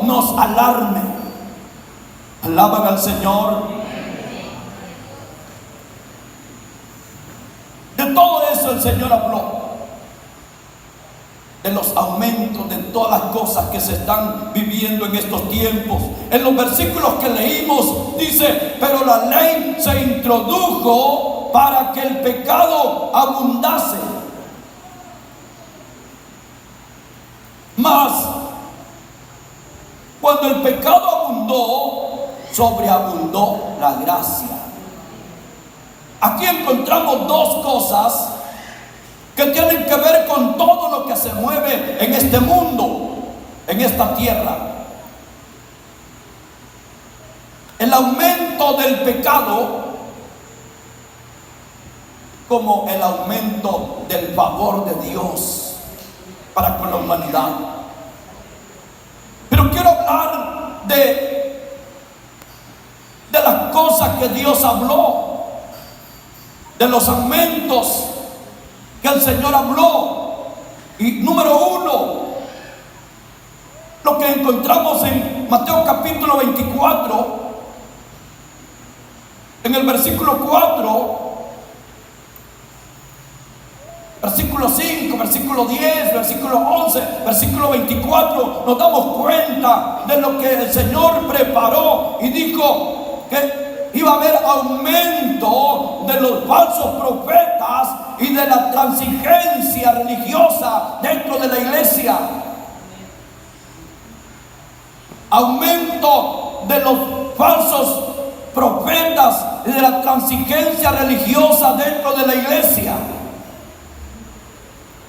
nos alarme. Alaban al Señor. De todo eso el Señor habló. De los aumentos, de todas las cosas que se están viviendo en estos tiempos. En los versículos que leímos dice: pero la ley se introdujo para que el pecado abundase. Mas cuando el pecado abundó, sobreabundó la gracia. Aquí encontramos dos cosas que tienen que ver con todo lo que se mueve en este mundo, en esta tierra. El aumento del pecado, como el aumento del favor de Dios para con la humanidad. Pero quiero hablar de las cosas que Dios habló, de los aumentos que el Señor habló. Y número uno, lo que encontramos en Mateo capítulo 24, en el versículo 4, versículo 5, versículo 10, versículo 11, versículo 24, nos damos cuenta de lo que el Señor preparó y dijo que iba a haber aumento de los falsos profetas y de la transigencia religiosa dentro de la iglesia. Aumento de los falsos profetas y de la transigencia religiosa dentro de la iglesia.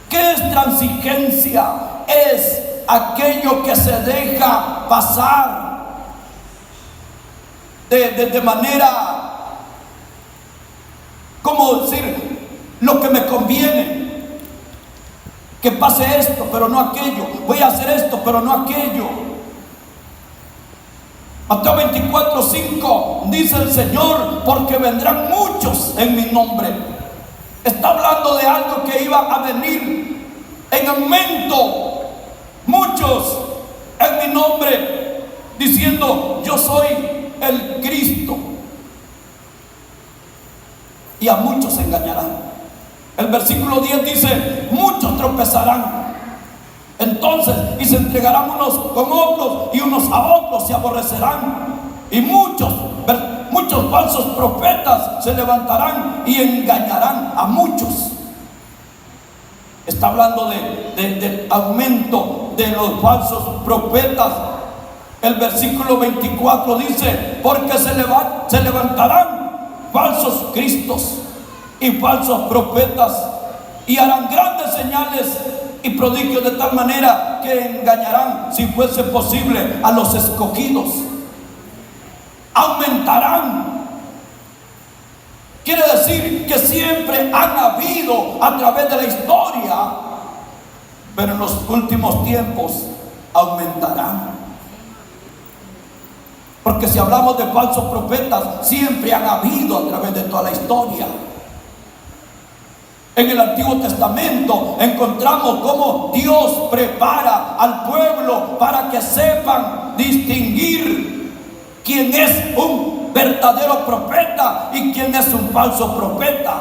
¿Qué es transigencia? Es aquello que se deja pasar de manera, ¿cómo decir? Lo que me conviene. Que pase esto, pero no aquello. Voy a hacer esto, pero no aquello. Mateo 24:5 dice el Señor: porque vendrán muchos en mi nombre. Está hablando de algo que iba a venir en aumento. Muchos en mi nombre, diciendo: yo soy el Cristo. Y a muchos se engañarán. El versículo 10 dice: muchos tropezarán. Entonces, y se entregarán unos con otros, y unos a otros se aborrecerán. Y muchos falsos profetas se levantarán y engañarán a muchos. Está hablando del aumento de los falsos profetas. El versículo 24 dice: porque se levantarán falsos cristos y falsos profetas, y harán grandes señales y prodigios, de tal manera que engañarán, si fuese posible, a los escogidos. Aumentarán. Quiere decir que siempre han habido a través de la historia, pero en los últimos tiempos aumentarán. Porque si hablamos de falsos profetas, siempre han habido a través de toda la historia. En el Antiguo Testamento encontramos cómo Dios prepara al pueblo para que sepan distinguir quién es un verdadero profeta y quién es un falso profeta.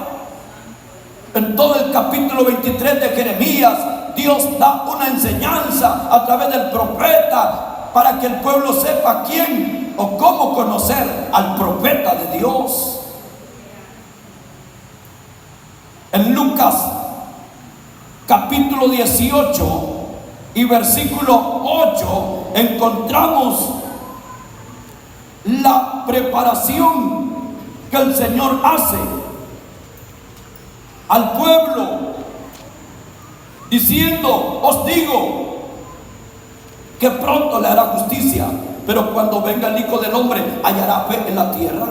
En todo el capítulo 23 de Jeremías, Dios da una enseñanza a través del profeta para que el pueblo sepa quién o cómo conocer al profeta de Dios. En Lucas capítulo 18 y versículo 8 encontramos la preparación que el Señor hace al pueblo, diciendo: os digo que pronto le hará justicia, pero cuando venga el Hijo del Hombre, hallará fe en la tierra.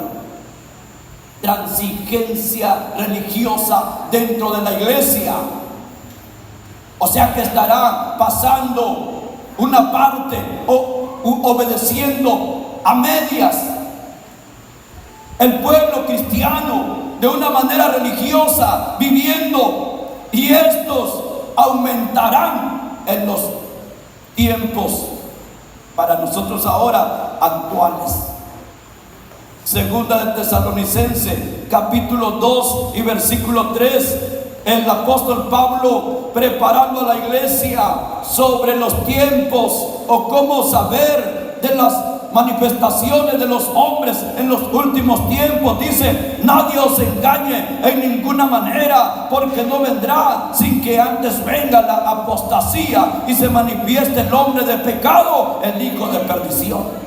Transigencia religiosa dentro de la iglesia. O sea que estará pasando una parte o obedeciendo a medias el pueblo cristiano de una manera religiosa, viviendo, y estos aumentarán en los tiempos para nosotros ahora actuales. Segunda de Tesalonicenses, capítulo 2 y versículo 3. El apóstol Pablo preparando a la iglesia sobre los tiempos o cómo saber de las manifestaciones de los hombres en los últimos tiempos. Dice: nadie os engañe en ninguna manera, porque no vendrá sin que antes venga la apostasía y se manifieste el hombre de pecado, el hijo de perdición.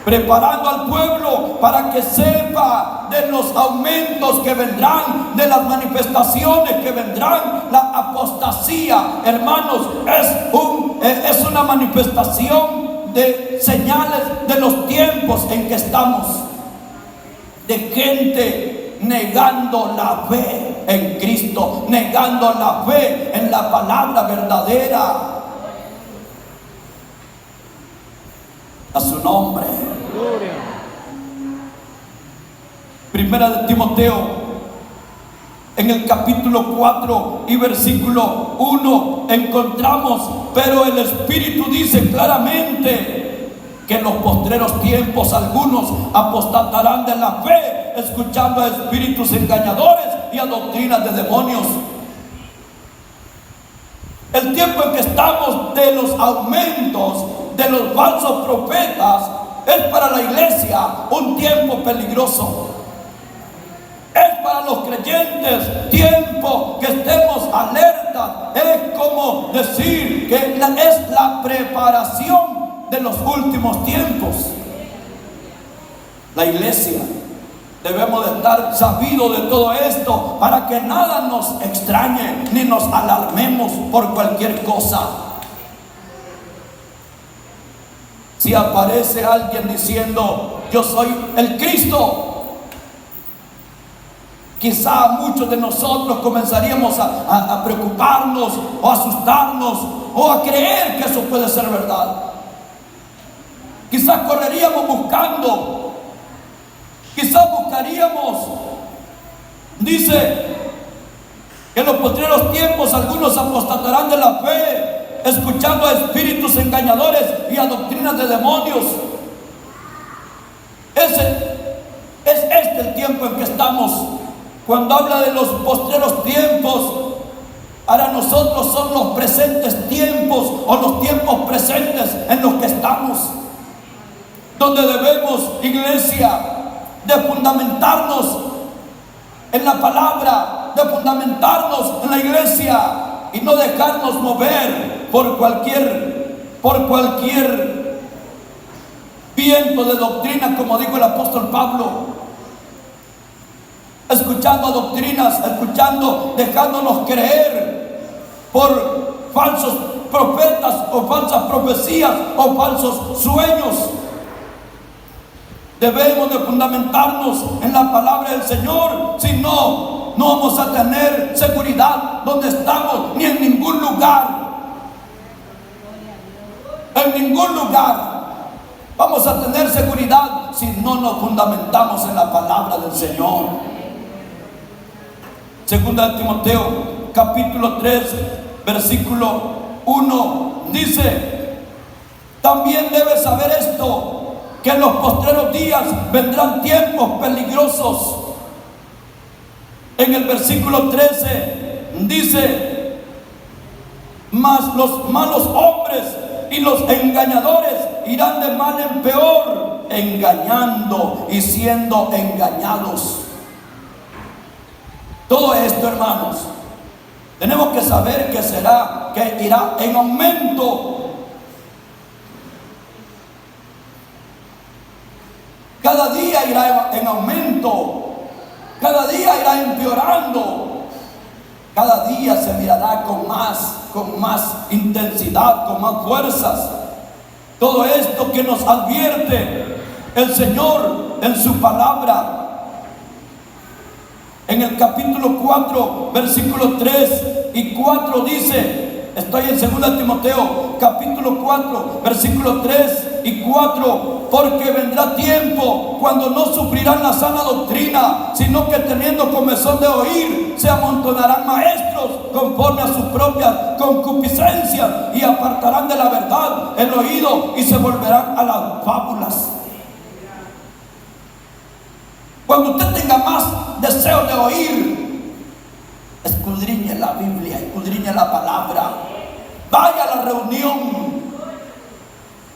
Preparando al pueblo para que sepa de los aumentos que vendrán, de las manifestaciones que vendrán. La apostasía, hermanos, es una manifestación de señales de los tiempos en que estamos, de gente negando la fe en Cristo, negando la fe en la palabra verdadera. A su nombre. Primera de Timoteo, en el capítulo 4 y versículo 1 encontramos: pero el Espíritu dice claramente que en los postreros tiempos algunos apostatarán de la fe, escuchando a espíritus engañadores y a doctrinas de demonios. El tiempo en que estamos de los aumentos de los falsos profetas es para la iglesia un tiempo peligroso. Es para los creyentes tiempo que estemos alertas. Es como decir que es la preparación de los últimos tiempos. La iglesia debemos de estar sabidos de todo esto para que nada nos extrañe ni nos alarmemos por cualquier cosa. Si aparece alguien diciendo: yo soy el Cristo, quizá muchos de nosotros comenzaríamos a preocuparnos o a asustarnos o a creer que eso puede ser verdad. Quizás correríamos buscando, quizás buscaríamos. Dice que en los postreros tiempos algunos apostatarán de la fe, escuchando a espíritus engañadores y a doctrinas de demonios. Es este el tiempo en que estamos. Cuando habla de los postreros tiempos, para nosotros son los presentes tiempos o los tiempos presentes en los que estamos, donde debemos, iglesia, de fundamentarnos en la palabra, de fundamentarnos en la iglesia y no dejarnos mover por cualquier viento de doctrina, como dijo el apóstol Pablo. Escuchando doctrinas, dejándonos creer por falsos profetas o falsas profecías o falsos sueños. Debemos de fundamentarnos en la palabra del Señor. Si no, no vamos a tener seguridad donde estamos, ni en ningún lugar. En ningún lugar vamos a tener seguridad si no nos fundamentamos en la palabra del Señor. Segunda de Timoteo, capítulo 3, versículo 1, dice: también debes saber esto, que en los postreros días vendrán tiempos peligrosos. En el versículo 13 dice: mas los malos hombres y los engañadores irán de mal en peor, engañando y siendo engañados. Todo esto, hermanos, tenemos que saber que irá en aumento. Cada día irá en aumento, cada día irá empeorando, cada día se mirará con más intensidad, con más fuerzas. Todo esto que nos advierte el Señor en su palabra. En el capítulo 4, versículos 3 y 4 dice, estoy en 2 Timoteo, capítulo 4, versículo 3, y 4, porque vendrá tiempo cuando no sufrirán la sana doctrina, sino que teniendo comezón de oír, se amontonarán maestros conforme a sus propias concupiscencias y apartarán de la verdad el oído y se volverán a las fábulas. Cuando usted tenga más deseo de oír, escudriñe la Biblia, escudriñe la palabra, vaya a la reunión.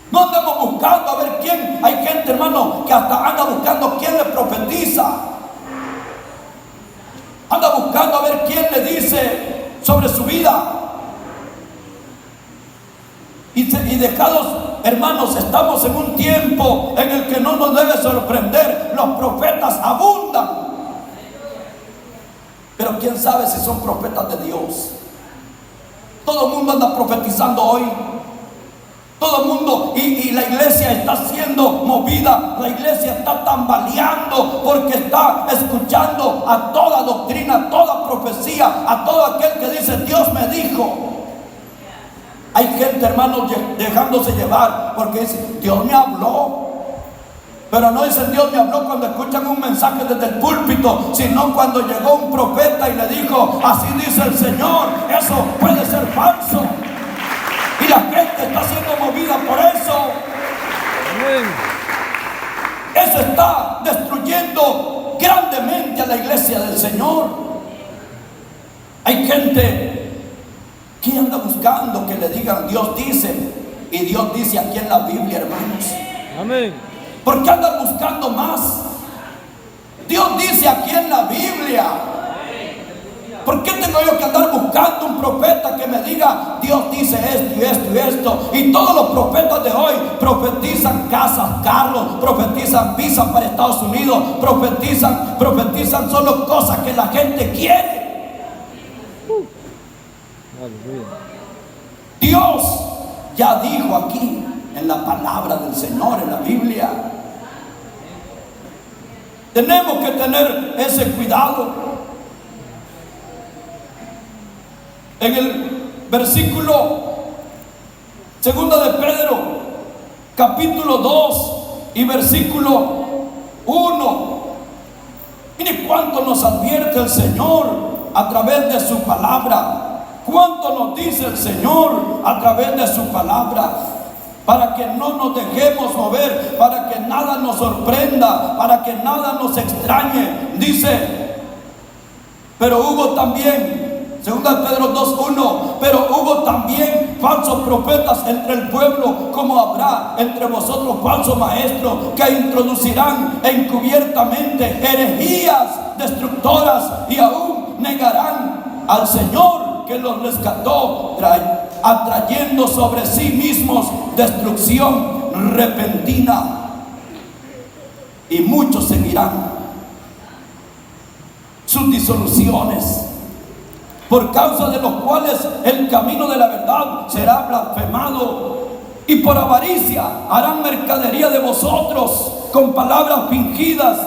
No andamos buscando a ver quién. Hay gente, hermano, que hasta anda buscando quién le profetiza, anda buscando a ver quién le dice sobre su vida. Y dejados, hermanos, estamos en un tiempo en el que no nos debe sorprender. Los profetas abundan, pero quién sabe si son profetas de Dios. Todo el mundo anda profetizando hoy. Todo el mundo, y la iglesia está siendo movida, la iglesia está tambaleando porque está escuchando a toda doctrina, a toda profecía, a todo aquel que dice Dios me dijo. Hay gente, hermanos, dejándose llevar porque dice Dios me habló. Pero no dicen Dios me habló cuando escuchan un mensaje desde el púlpito, sino cuando llegó un profeta y le dijo así dice el Señor. Eso puede ser falso. Y la gente está siendo movida por eso. Eso está destruyendo grandemente a la iglesia del Señor. Hay gente que anda buscando que le digan Dios dice, y Dios dice aquí en la Biblia, hermanos. Amén. ¿Por qué andan buscando más? Dios dice aquí en la Biblia. ¿Por qué tengo yo que andar buscando un profeta que me diga Dios dice esto y esto y esto? Y todos los profetas de hoy profetizan casas, carros, profetizan visas para Estados Unidos, profetizan solo cosas que la gente quiere. Dios ya dijo aquí en la palabra del Señor, en la Biblia. Tenemos que tener ese cuidado. En el versículo 2 de Pedro, capítulo 2 y versículo 1. Mire cuánto nos advierte el Señor a través de su palabra. Cuánto nos dice el Señor a través de su palabra. Para que no nos dejemos mover, para que nada nos sorprenda, para que nada nos extrañe. Dice, pero hubo también, 2 Pedro 2:1, pero hubo también falsos profetas entre el pueblo, como habrá entre vosotros falsos maestros que introducirán encubiertamente herejías destructoras y aún negarán al Señor que los rescató, atrayendo sobre sí mismos destrucción repentina, y muchos seguirán sus disoluciones, por causa de los cuales el camino de la verdad será blasfemado, y por avaricia harán mercadería de vosotros con palabras fingidas.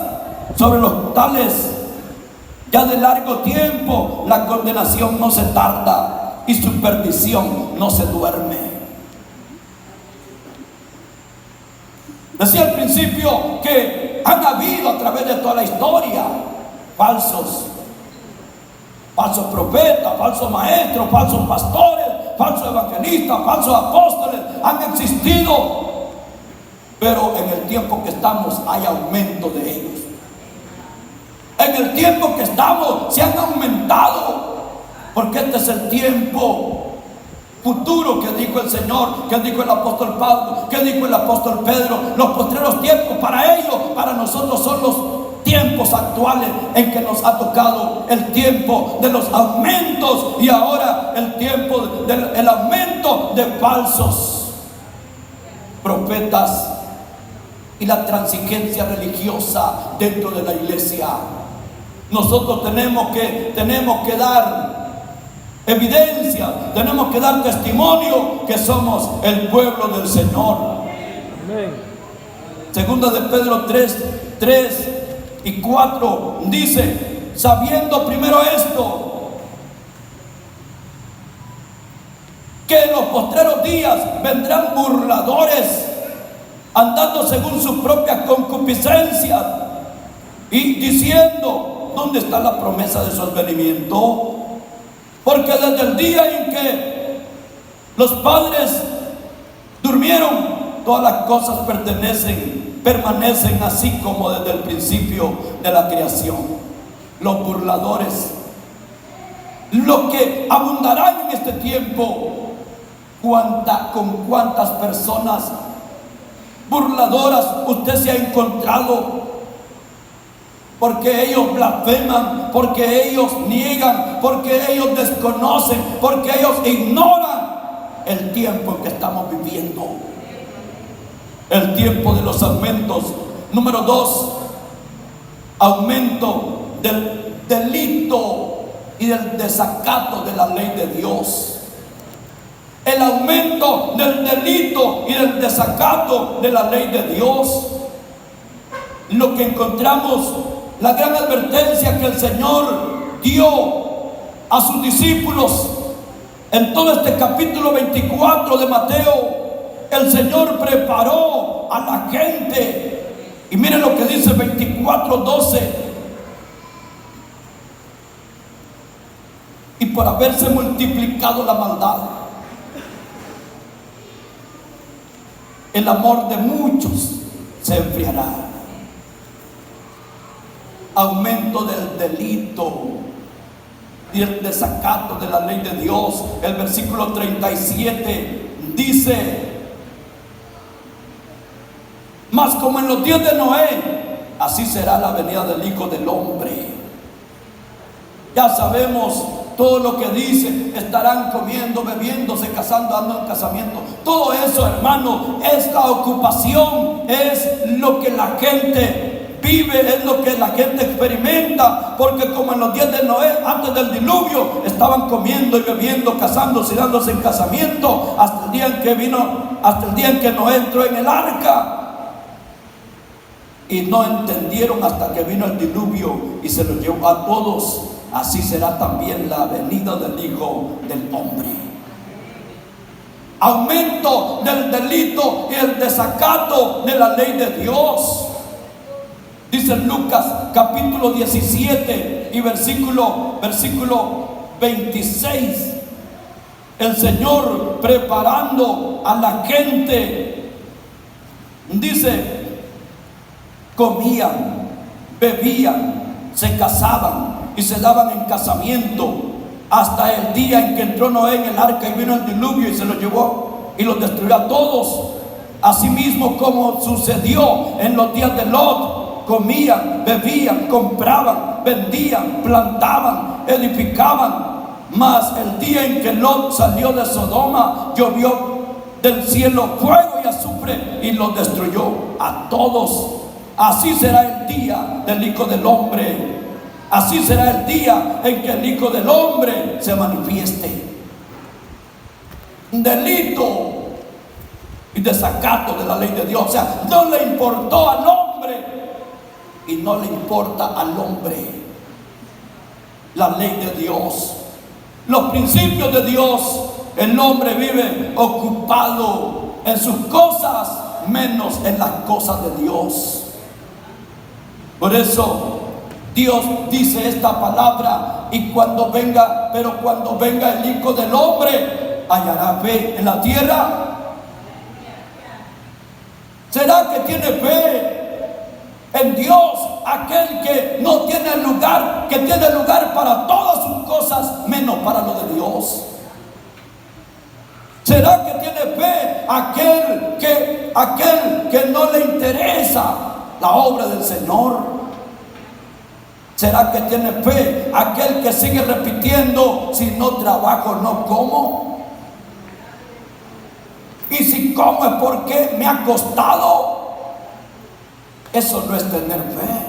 Sobre los tales ya de largo tiempo la condenación no se tarda y su perdición no se duerme. Decía al principio que han habido a través de toda la historia falsos profetas, falsos maestros, falsos pastores, falsos evangelistas, falsos apóstoles, han existido. Pero en el tiempo que estamos hay aumento de ellos. En el tiempo que estamos se han aumentado, porque este es el tiempo futuro que dijo el Señor, que dijo el apóstol Pablo, que dijo el apóstol Pedro. Los postreros tiempos para ellos, para nosotros son los tiempos actuales en que nos ha tocado el tiempo de los aumentos, y ahora el tiempo del aumento de falsos profetas y la transigencia religiosa dentro de la iglesia. Nosotros tenemos que dar evidencia, tenemos que dar testimonio que somos el pueblo del Señor. Amén. Segunda de Pedro 3 y 4 dice, sabiendo primero esto, que en los postreros días vendrán burladores andando según sus propias concupiscencias y diciendo: ¿dónde está la promesa de su advenimiento? Porque desde el día en que los padres durmieron, todas las cosas permanecen así como desde el principio de la creación. Los burladores, lo que abundarán en este tiempo. ¿Con cuántas personas burladoras usted se ha encontrado? Porque ellos blasfeman, porque ellos niegan, porque ellos desconocen, porque ellos ignoran el tiempo en que estamos viviendo. El tiempo de los aumentos. Número 2, aumento del delito y del desacato de la ley de Dios. El aumento del delito y del desacato de la ley de Dios. Lo que encontramos, la gran advertencia que el Señor dio a sus discípulos en todo este capítulo 24 de Mateo. El Señor preparó a la gente. Y miren lo que dice 24:12. Y por haberse multiplicado la maldad, el amor de muchos se enfriará. Aumento del delito y el desacato de la ley de Dios. El versículo 37 dice: mas como en los días de Noé, así será la venida del Hijo del Hombre. Ya sabemos todo lo que dice: estarán comiendo, bebiéndose, casando, dando en casamiento. Todo eso, hermano, es la ocupación, es lo que la gente vive, es lo que la gente experimenta. Porque como en los días de Noé, antes del diluvio, estaban comiendo y bebiendo, casándose y dándose en casamiento, hasta el día en que Noé entró en el arca. Y no entendieron hasta que vino el diluvio y se los llevó a todos. Así será también la venida del Hijo del Hombre. Aumento del delito y el desacato de la ley de Dios. Dice Lucas capítulo 17 y versículo 26. El Señor preparando a la gente, dice: comían, bebían, se casaban y se daban en casamiento hasta el día en que entró Noé en el arca y vino el diluvio y se los llevó y los destruyó a todos. Asimismo, como sucedió en los días de Lot, comían, bebían, compraban, vendían, plantaban, edificaban. Mas el día en que Lot salió de Sodoma, llovió del cielo fuego y azufre y los destruyó a todos. Así será el día del Hijo del Hombre. Así será el día en que el Hijo del Hombre se manifieste. Delito y desacato de la ley de Dios. O sea, no le importó al hombre y no le importa al hombre la ley de Dios, los principios de Dios. El hombre vive ocupado en sus cosas, menos en las cosas de Dios. Por eso Dios dice esta palabra: y cuando venga el Hijo del Hombre, ¿hallará fe en la tierra? ¿Será que tiene fe en Dios aquel que no tiene lugar, que tiene lugar para todas sus cosas menos para lo de Dios? ¿Será que tiene fe aquel que no le interesa la obra del Señor? ¿Será que tiene fe aquel que sigue repitiendo: si no trabajo no como? Y si como es porque me ha costado. Eso no es tener fe.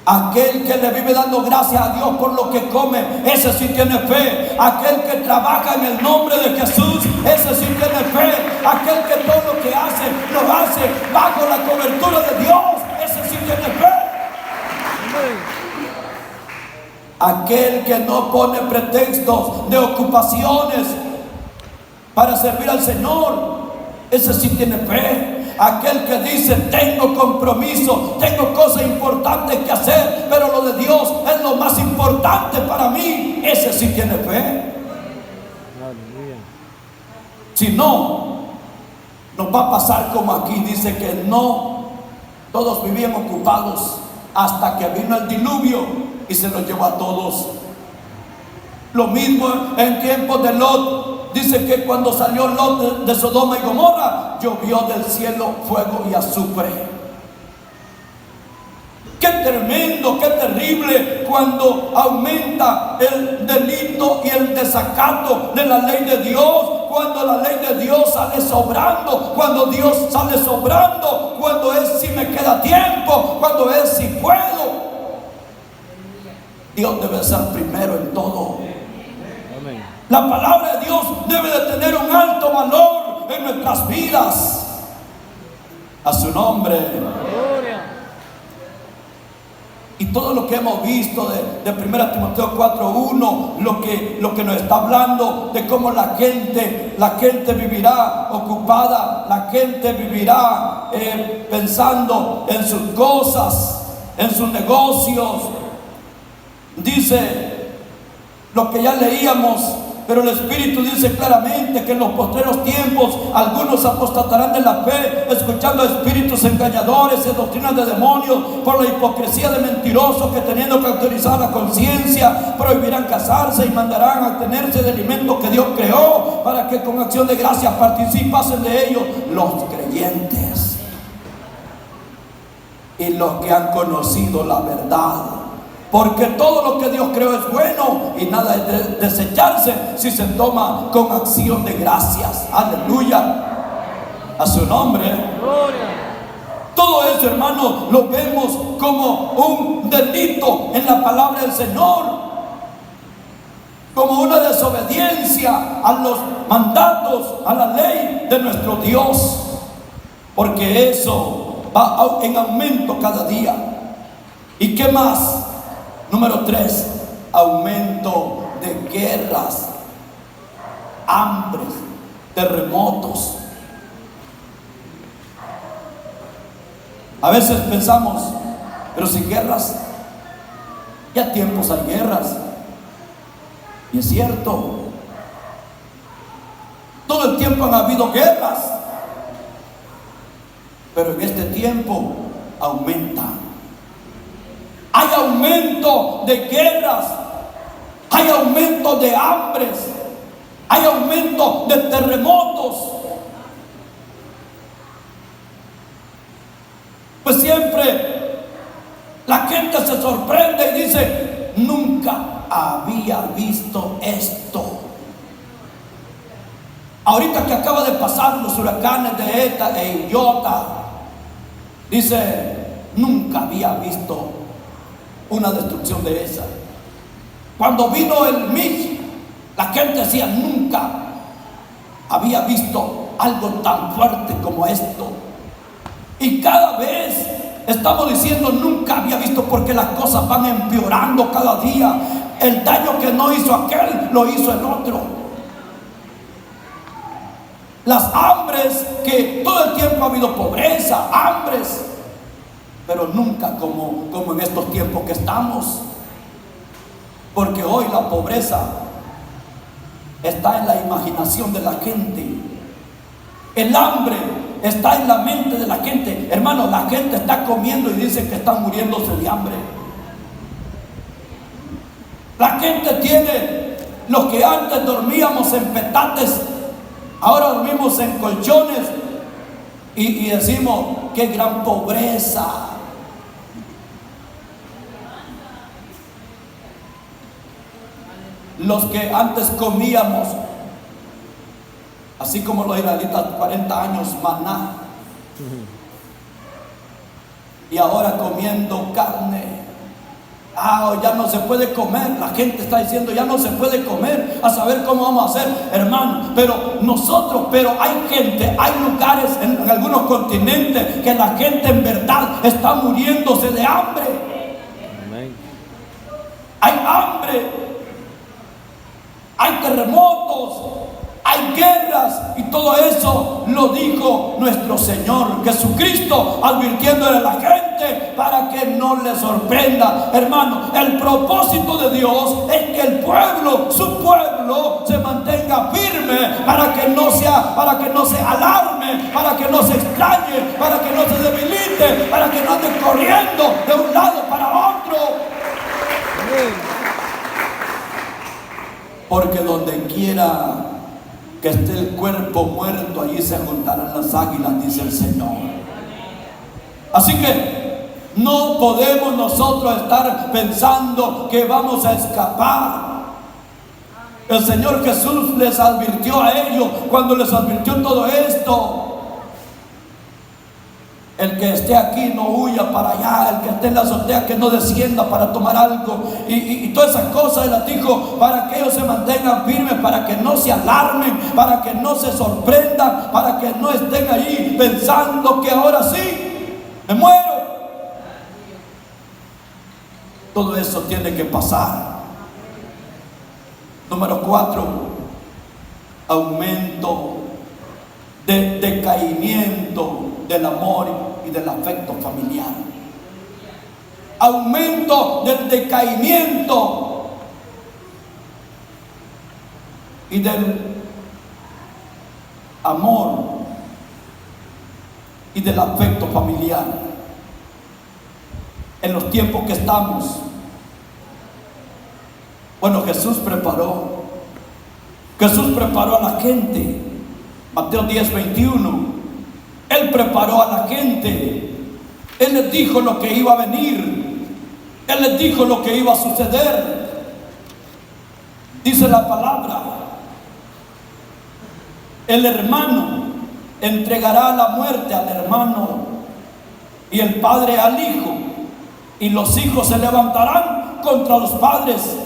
Aquel que le vive dando gracias a Dios por lo que come, ese sí tiene fe. Aquel que trabaja en el nombre de Jesús, ese sí tiene fe. Aquel que todo lo que hace, lo hace bajo la cobertura de Dios, ese sí tiene fe. Aquel que no pone pretextos de ocupaciones para servir al Señor, ese sí tiene fe. aquel que dice: tengo compromiso, tengo cosas importantes que hacer, pero lo de Dios es lo más importante para mí. Ese sí tiene fe. Si no, nos va a pasar como aquí dice, que no, todos vivían ocupados hasta que vino el diluvio y se los llevó a todos. Lo mismo en tiempos de Lot. Dice que cuando salió Lot de Sodoma y Gomorra, llovió del cielo fuego y azufre. Qué tremendo, qué terrible cuando aumenta el delito y el desacato de la ley de Dios. Cuando la ley de Dios sale sobrando, cuando Dios sale sobrando, cuando es si me queda tiempo, cuando es si puedo. Dios debe ser primero en todo. La palabra de Dios debe de tener un alto valor en nuestras vidas. A su nombre. Y todo lo que hemos visto de 1 Timoteo 4:1, lo que nos está hablando de cómo la gente vivirá ocupada, la gente vivirá pensando en sus cosas, en sus negocios. Dice lo que ya leíamos, pero el Espíritu dice claramente que en los postreros tiempos algunos apostatarán de la fe, escuchando a espíritus engañadores y doctrinas de demonios, por la hipocresía de mentirosos que, teniendo que autorizar la conciencia, prohibirán casarse y mandarán abstenerse de alimentos que Dios creó, para que con acción de gracias participasen de ellos los creyentes y los que han conocido la verdad. Porque todo lo que Dios creó es bueno y nada es de desecharse si se toma con acción de gracias. Aleluya. A su nombre. Todo eso, hermanos, lo vemos como un delito en la palabra del Señor, como una desobediencia a los mandatos, a la ley de nuestro Dios, porque eso va en aumento cada día. ¿Y qué más? Número 3, aumento de guerras, hambres, terremotos. A veces pensamos, pero sin guerras, ya tiempos hay guerras. Y es cierto, todo el tiempo han habido guerras, pero en este tiempo aumenta. Hay aumento de guerras, hay aumento de hambres, hay aumento de terremotos. Pues siempre la gente se sorprende y dice: nunca había visto esto. Ahorita que acaba de pasar los huracanes de Eta e Iota, dice: nunca había visto una destrucción de esa. Cuando vino el Mitch, la gente decía: nunca había visto algo tan fuerte como esto. Y cada vez estamos diciendo: nunca había visto, porque las cosas van empeorando cada día. El daño que no hizo aquel, lo hizo el otro. Las hambres, que todo el tiempo ha habido pobreza, hambres, pero nunca como en estos tiempos que estamos. Porque hoy la pobreza está en la imaginación de la gente. El hambre está en la mente de la gente. Hermano, la gente está comiendo y dice que están muriéndose de hambre. La gente tiene, los que antes dormíamos en petates, ahora dormimos en colchones y decimos: qué gran pobreza. Los que antes comíamos, así como los israelitas, 40 años maná, y ahora comiendo carne. Ya no se puede comer. La gente está diciendo: ya no se puede comer, a saber cómo vamos a hacer, hermano. Pero hay gente, hay lugares en algunos continentes que la gente en verdad está muriéndose de hambre. Hay hambre, hay terremotos, hay guerras, y todo eso lo dijo nuestro Señor Jesucristo, advirtiéndole a la gente para que no le sorprenda. Hermano, el propósito de Dios es que el pueblo, su pueblo, se mantenga firme, para que no se alarme, para que no se extrañe, para que no se debilite, para que no ande corriendo de un lado para otro. Porque donde quiera que esté el cuerpo muerto, allí se juntarán las águilas, dice el Señor. Así que no podemos nosotros estar pensando que vamos a escapar. El Señor Jesús les advirtió a ellos cuando les advirtió todo esto. El que esté aquí no huya para allá, el que esté en la azotea que no descienda para tomar algo, y todas esas cosas. Él les dijo para que ellos se mantengan firmes, para que no se alarmen, para que no se sorprendan, para que no estén ahí pensando que ahora sí me muero. Todo eso tiene que pasar. Número 4, aumento de decaimiento del amor y del afecto familiar. Aumento del decaimiento y del amor y del afecto familiar. En los tiempos que estamos, bueno, Jesús preparó a la gente. Mateo 10:21. Él preparó a la gente. Él les dijo lo que iba a venir. Él les dijo lo que iba a suceder. Dice la palabra: el hermano entregará la muerte al hermano, y el padre al hijo, y los hijos se levantarán contra los padres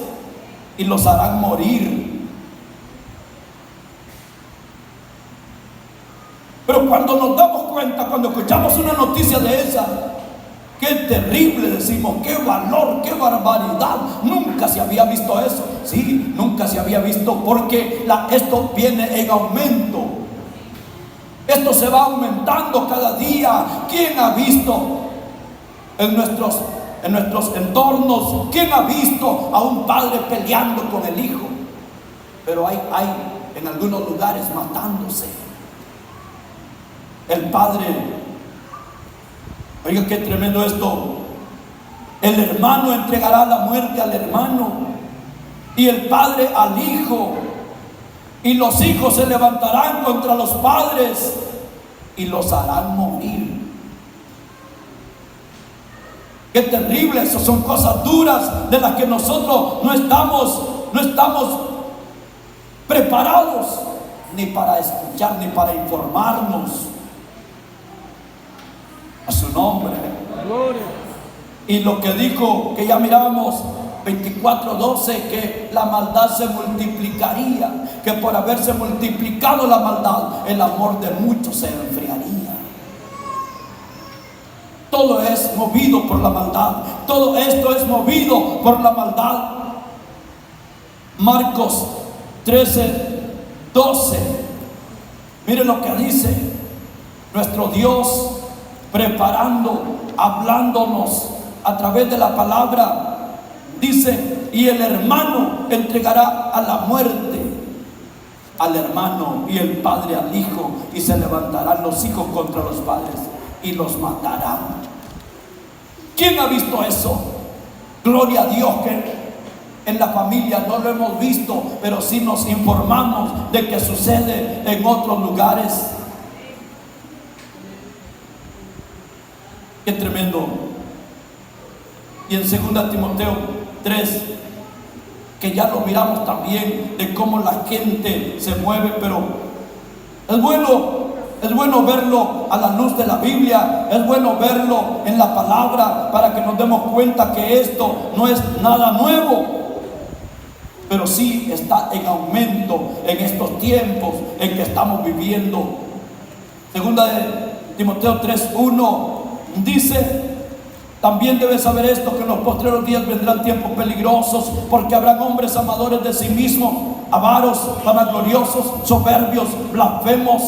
y los harán morir. Pero cuando nos damos cuenta, cuando escuchamos una noticia de esa, qué terrible, decimos, qué valor, qué barbaridad, nunca se había visto eso. Sí, nunca se había visto, porque esto viene en aumento. Esto se va aumentando cada día. ¿Quién ha visto en nuestros entornos, quién ha visto a un padre peleando con el hijo? Pero hay en algunos lugares matándose. El padre, oiga qué tremendo esto, el hermano entregará la muerte al hermano, y el padre al hijo, y los hijos se levantarán contra los padres y los harán morir. Qué terrible, eso son cosas duras de las que nosotros no estamos preparados ni para escuchar ni para informarnos. A su nombre. Gloria. Y lo que dijo, que ya mirábamos 24:12, que la maldad se multiplicaría, que por haberse multiplicado la maldad, el amor de muchos se enfriaría. Todo es movido por la maldad. Todo esto es movido por la maldad. Marcos 13:12. Miren lo que dice nuestro Dios, preparando, hablándonos a través de la palabra. Dice: y el hermano entregará a la muerte al hermano, y el padre al hijo, y se levantarán los hijos contra los padres y los matarán. ¿Quién ha visto eso? Gloria a Dios que en la familia no lo hemos visto, pero sí nos informamos de que sucede en otros lugares. Qué tremendo. Y en 2 Timoteo 3, que ya lo miramos también, de cómo la gente se mueve, pero es bueno verlo a la luz de la Biblia, es bueno verlo en la palabra, para que nos demos cuenta que esto no es nada nuevo, pero sí está en aumento en estos tiempos en que estamos viviendo. 2 Timoteo 3:1 dice: también debes saber esto, que en los postreros días vendrán tiempos peligrosos, porque habrán hombres amadores de sí mismos, avaros, vanagloriosos, soberbios, blasfemos,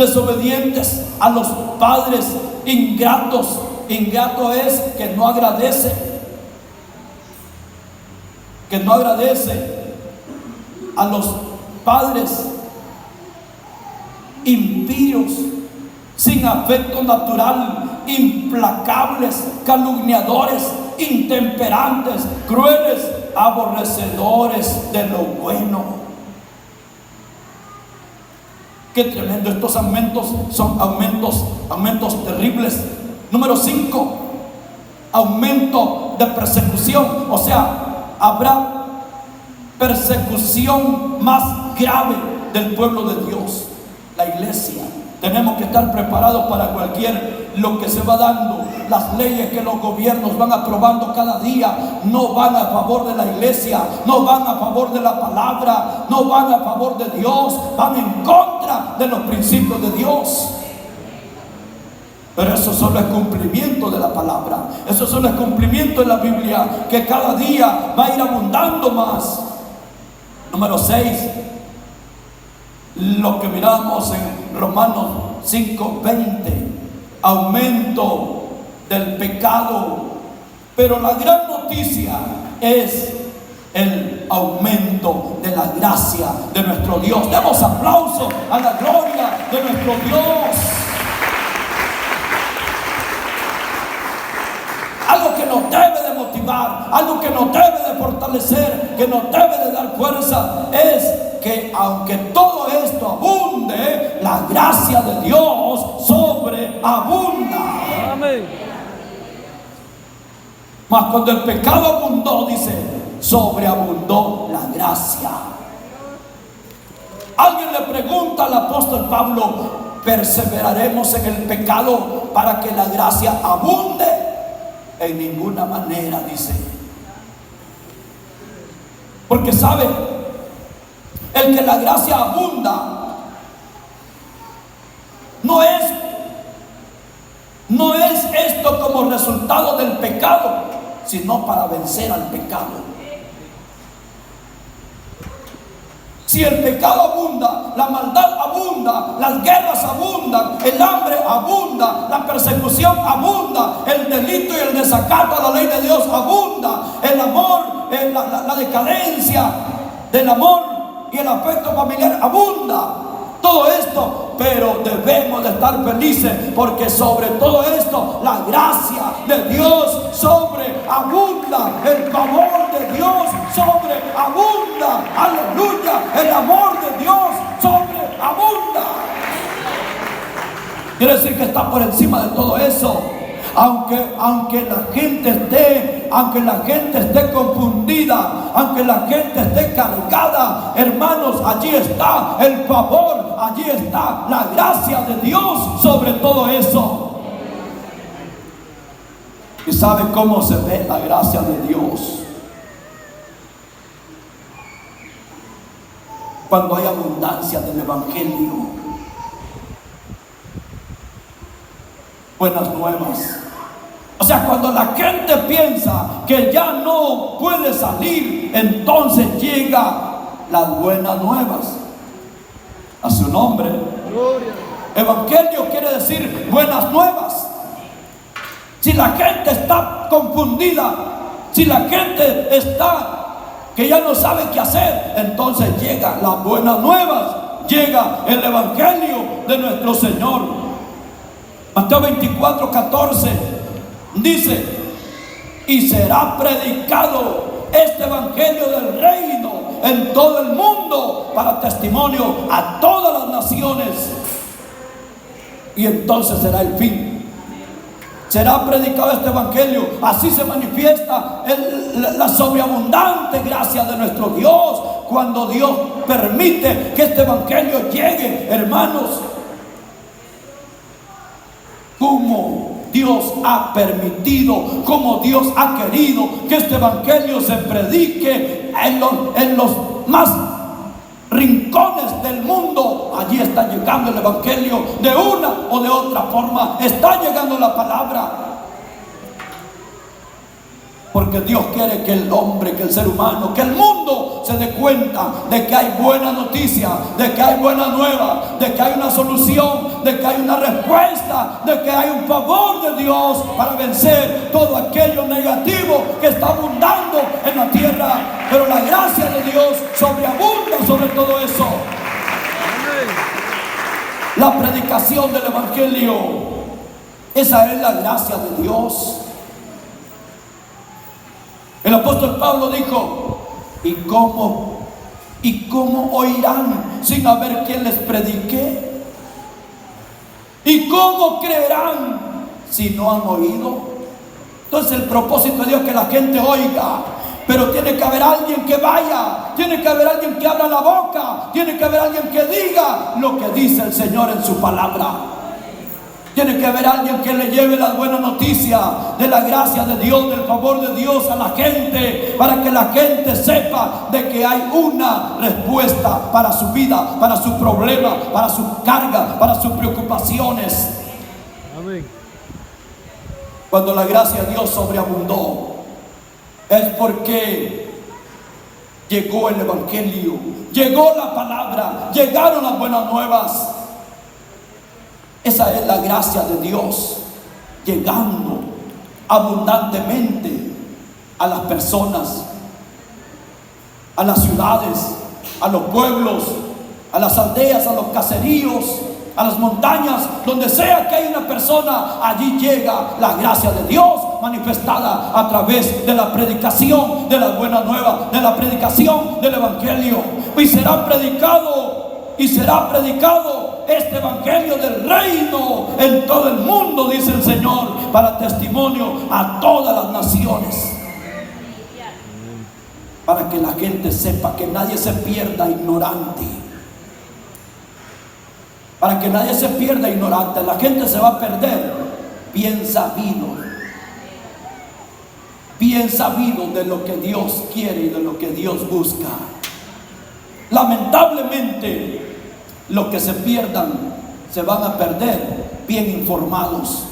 desobedientes a los padres, ingratos. Ingrato es que no agradece, a los padres, impíos, sin afecto natural, implacables, calumniadores, intemperantes, crueles, aborrecedores de lo bueno. Qué tremendo, estos aumentos son aumentos terribles. Número 5, aumento de persecución. O sea, habrá persecución más grave del pueblo de Dios, la iglesia. Tenemos que estar preparados para lo que se va dando. Las leyes que los gobiernos van aprobando cada día no van a favor de la iglesia, no van a favor de la palabra, no van a favor de Dios, van en contra de los principios de Dios. Pero eso solo es cumplimiento de la palabra, eso solo es cumplimiento de la Biblia, que cada día va a ir abundando más. Número 6, lo que miramos en Romanos 5:20, aumento del pecado. Pero la gran noticia es el aumento de la gracia de nuestro Dios. Demos aplauso a la gloria de nuestro Dios. Algo que nos debe de motivar, algo que nos debe de fortalecer, que nos debe de dar fuerza, es que aunque todo esto abunde, la gracia de Dios sobreabunda. Amén. Mas cuando el pecado abundó, dice, sobreabundó la gracia. Alguien le pregunta al apóstol Pablo, ¿perseveraremos en el pecado para que la gracia abunde? En ninguna manera, dice. Porque sabe, el que la gracia abunda no es esto como resultado del pecado, sino para vencer al pecado. Si el pecado abunda, la maldad abunda, las guerras abundan, el hambre abunda, la persecución abunda, el delito y el desacato a la ley de Dios abunda, el amor, la decadencia del amor y el afecto familiar abunda. Todo esto, pero debemos de estar felices, porque sobre todo esto la gracia de Dios sobreabunda, el favor de Dios sobreabunda, aleluya, el amor de Dios sobreabunda. Quiere decir que está por encima de todo eso. Aunque la gente esté confundida, aunque la gente esté cargada, hermanos, allí está el favor, allí está la gracia de Dios sobre todo eso. ¿Y sabe cómo se ve la gracia de Dios? Cuando hay abundancia del evangelio. Buenas nuevas. O sea, cuando la gente piensa que ya no puede salir, entonces llega las buenas nuevas. A su nombre. Gloria. Evangelio quiere decir buenas nuevas. Si la gente está confundida, si la gente está que ya no sabe qué hacer, entonces llega las buenas nuevas, llega el evangelio de nuestro Señor. Mateo 24:14 dice: y será predicado este evangelio del reino en todo el mundo para testimonio a todas las naciones, y entonces será el fin. Será predicado este evangelio. Así se manifiesta la sobreabundante gracia de nuestro Dios, cuando Dios permite que este evangelio llegue, hermanos. Como Dios ha permitido, como Dios ha querido que este evangelio se predique en los más rincones del mundo. Allí está llegando el evangelio de una o de otra forma, está llegando la palabra. Porque Dios quiere que el hombre, que el ser humano, que el mundo se dé cuenta de que hay buena noticia, de que hay buena nueva, de que hay una solución, de que hay una respuesta, de que hay un favor de Dios para vencer todo aquello negativo que está abundando en la tierra. Pero la gracia de Dios sobreabunda sobre todo eso. La predicación del Evangelio, esa es la gracia de Dios. El apóstol Pablo dijo: ¿y cómo oirán sin haber quien les predique? ¿Y cómo creerán si no han oído? Entonces el propósito de Dios es que la gente oiga, pero tiene que haber alguien que vaya, tiene que haber alguien que abra la boca, tiene que haber alguien que diga lo que dice el Señor en su palabra. Tiene que haber alguien que le lleve la buena noticia de la gracia de Dios, del favor de Dios a la gente, para que la gente sepa de que hay una respuesta para su vida, para su problema, para su carga, para sus preocupaciones. Amén. Cuando la gracia de Dios sobreabundó, es porque llegó el Evangelio, llegó la palabra, llegaron las buenas nuevas. Esa es la gracia de Dios, llegando abundantemente a las personas, a las ciudades, a los pueblos, a las aldeas, a los caseríos, a las montañas. Donde sea que hay una persona, allí llega la gracia de Dios manifestada a través de la predicación de la buena nueva, de la predicación del Evangelio. Y será predicado este Evangelio del reino en todo el mundo, dice el Señor, para testimonio a todas las naciones, para que la gente sepa, que nadie se pierda ignorante, para que nadie se pierda ignorante. La gente se va a perder bien sabido de lo que Dios quiere y de lo que Dios busca. Lamentablemente, los que se pierdan se van a perder bien informados,